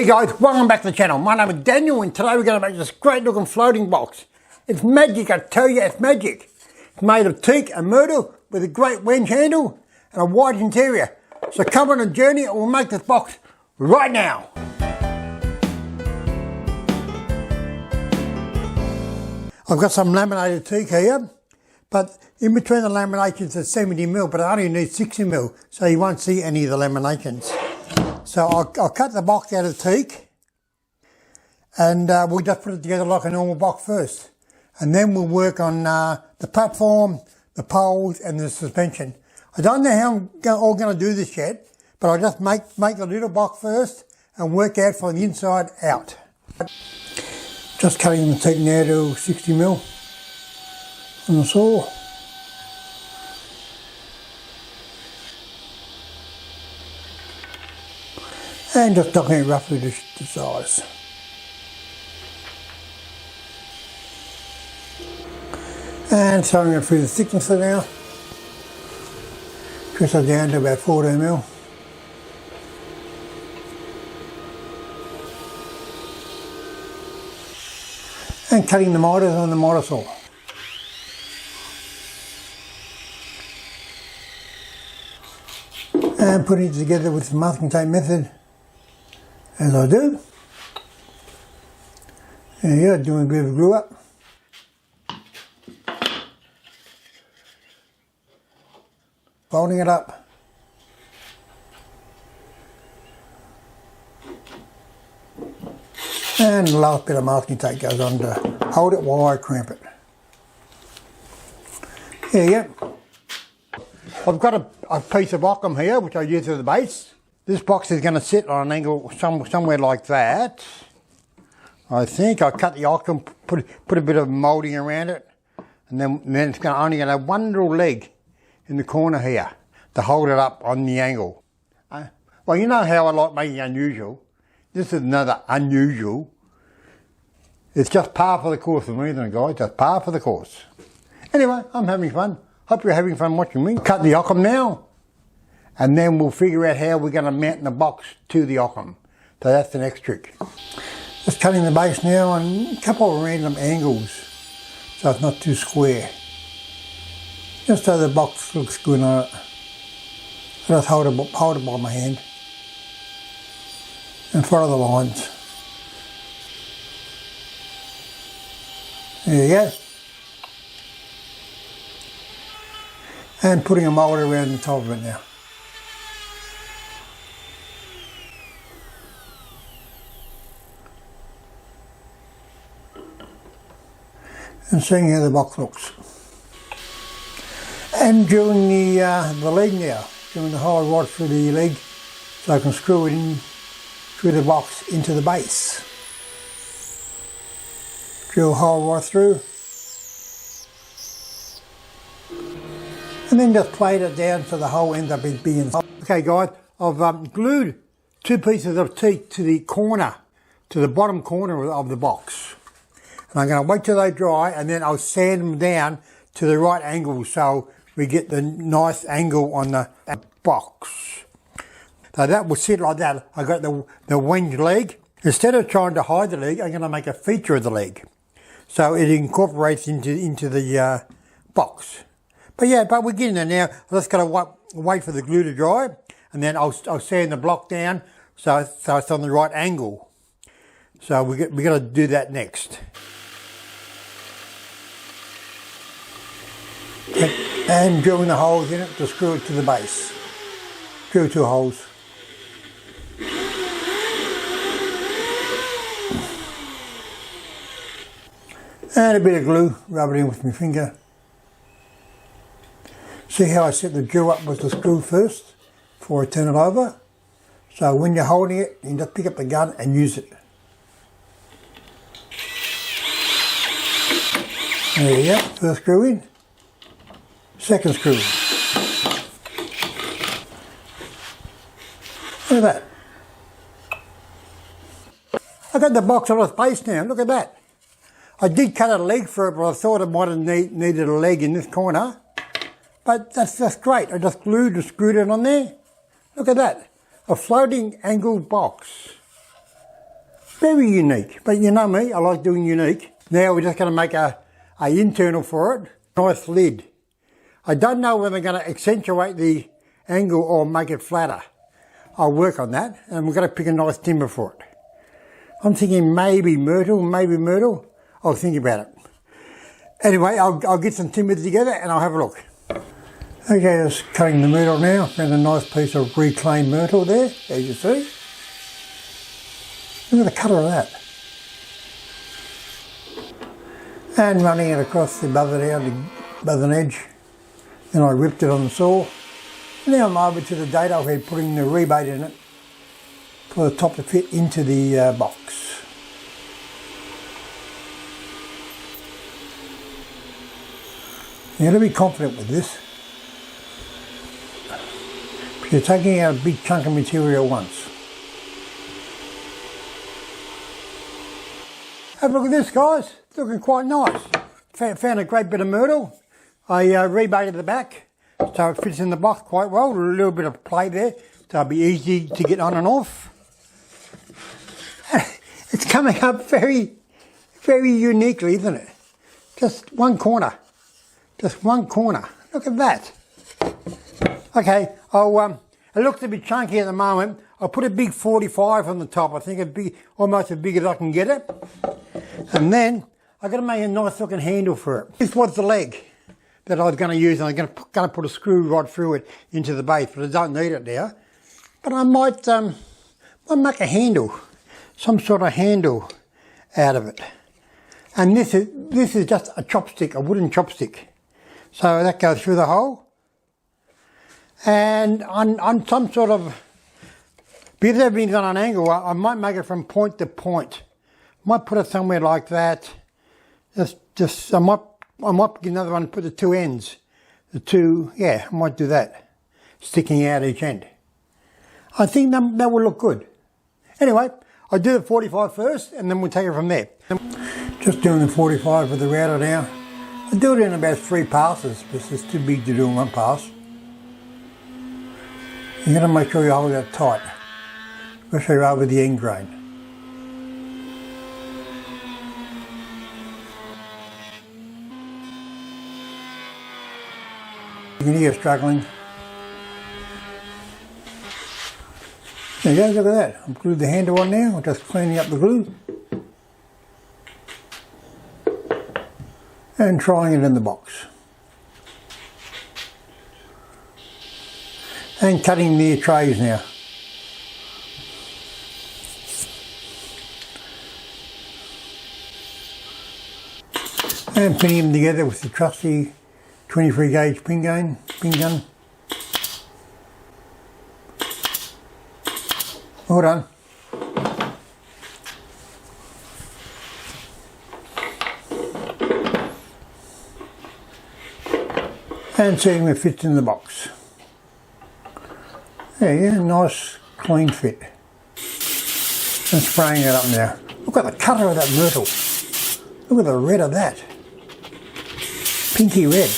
Hey guys, welcome back to the channel. My name is Daniel and today we're going to make this great looking floating box. It's magic, I tell you, it's magic. It's made of teak and myrtle with a great wedge handle and a white interior. So come on a journey and we'll make this box right now. I've got some laminated teak here, but in between the laminations there's 70mm, but I only need 60mm, so you won't see any of the laminations. So I'll cut the box out of teak and we'll just put it together like a normal box first. And then we'll work on the platform, the poles and the suspension. I don't know how I'm all going to do this yet, but I'll just make a little box first and work out from the inside out. Just cutting the teak now to 60mm on the saw. And just docking it roughly to size. And throwing it through the thickness of now. Twist it down to about 14mm. And cutting the miters on the miter saw. And putting it together with the masking tape method. As I do. There you go, doing a bit of a glue up. Folding it up. And the last bit of masking tape goes on to hold it while I cramp it. There you go. I've got a piece of Occam here which I use as the base. This box is going to sit on an angle somewhere like that. I think I cut the Occam, put a bit of moulding around it, and then it's only going to have one little leg in the corner here to hold it up on the angle. Well, you know how I like making unusual. This is another unusual. It's just par for the course for me, isn't it, guys? Just par for the course. Anyway, I'm having fun. Hope you're having fun watching me. Cut the Occam now. And then we'll figure out how we're going to mount the box to the Occam. So that's the next trick. Just cutting the base now on a couple of random angles so it's not too square. Just so the box looks good on it. I just hold it by my hand and follow the lines. There you go. And putting a mould around the top of it now. And seeing how the box looks. And drilling the leg now, drilling the hole right through the leg so I can screw it in through the box into the base. Drill a hole right through. And then just plate it down so the hole ends up being. Okay guys, I've glued two pieces of teak to the corner, to the bottom corner of the box. And I'm going to wait till they dry and then I'll sand them down to the right angle so we get the nice angle on the box. So that will sit like that. I got the winged leg. Instead of trying to hide the leg, I'm going to make a feature of the leg. So it incorporates into the box. But yeah, but we're getting there now. I'm just going to wait for the glue to dry and then I'll sand the block down so it's on the right angle. So we're going to do that next. And drilling the holes in it to screw it to the base. Drill two holes. And a bit of glue, rub it in with my finger. See how I set the drill up with the screw first before I turn it over? So when you're holding it, you can just pick up the gun and use it. There you go, first screw in. Second screw. Look at that. I got the box on its base now, look at that. I did cut a leg for it, but I thought it might have needed a leg in this corner. But that's great. I just glued and screwed it on there. Look at that. A floating angled box. Very unique, but you know me, I like doing unique. Now we're just going to make a internal for it. Nice lid. I don't know whether I'm going to accentuate the angle or make it flatter. I'll work on that, and we're going to pick a nice timber for it. I'm thinking maybe myrtle. I'll think about it. Anyway, I'll get some timber together and I'll have a look. Okay, just cutting the myrtle now. Found a nice piece of reclaimed myrtle there, as you see. Look at the colour of that. And running it across the buzzing edge. Then I ripped it on the saw. Now I'm over to the dado head, putting the rebate in it for the top to fit into the box. You have to be confident with this. You're taking out a big chunk of material once. Have a look at this, guys. It's looking quite nice. Found a great bit of myrtle. I rebated the back so it fits in the box quite well. A little bit of play there, so it'll be easy to get on and off. It's coming up very, very uniquely, isn't it? Just one corner. Just one corner. Look at that. Okay, it looks a bit chunky at the moment. I'll put a big 45 on the top. I think it'd be almost as big as I can get it. And then I've got to make a nice looking handle for it. This was the leg that I was going to use, and I'm going to put a screw right through it into the base, but I don't need it now. But I might make a handle, some sort of handle out of it. And this is just a chopstick, a wooden chopstick. So that goes through the hole. And on some sort of, because everything's on an angle, I might make it from point to point. I might put it somewhere like that. I might get another one and put the two ends. I might do that. Sticking out each end. I think that will look good. Anyway, I'll do the 45 first and then we'll take it from there. Just doing the 45 with the router now. I do it in about 3 passes because it's too big to do in one pass. You've got to make sure you hold that tight, especially over the end grain. You can hear struggling. There you go, look at that. I've glued the handle on now, I'm just cleaning up the glue. And trying it in the box. And cutting the trays now. And pinning them together with the trusty 23 gauge pin gun. All done. And seeing if it fits in the box. There you go, nice clean fit. And spraying it up now. Look at the colour of that myrtle. Look at the red of that. Pinky red.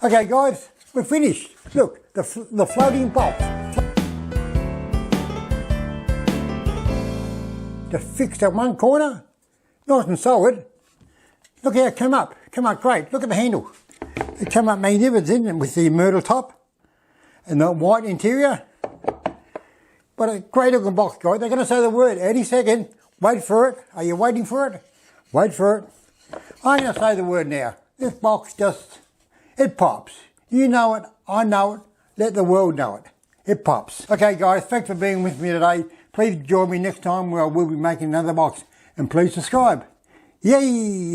Okay guys, we're finished. Look, the floating box. Just fixed at one corner. Nice and solid. Look how it came up. Came up great. Look at the handle. It came up magnificent with the myrtle top and the white interior. But a great looking box, guys. They're going to say the word any second. Wait for it. Are you waiting for it? Wait for it. I'm going to say the word now. This box just, it pops. You know it. I know it. Let the world know it. It pops. Okay, guys. Thanks for being with me today. Please join me next time where I will be making another box. And please subscribe. Yay!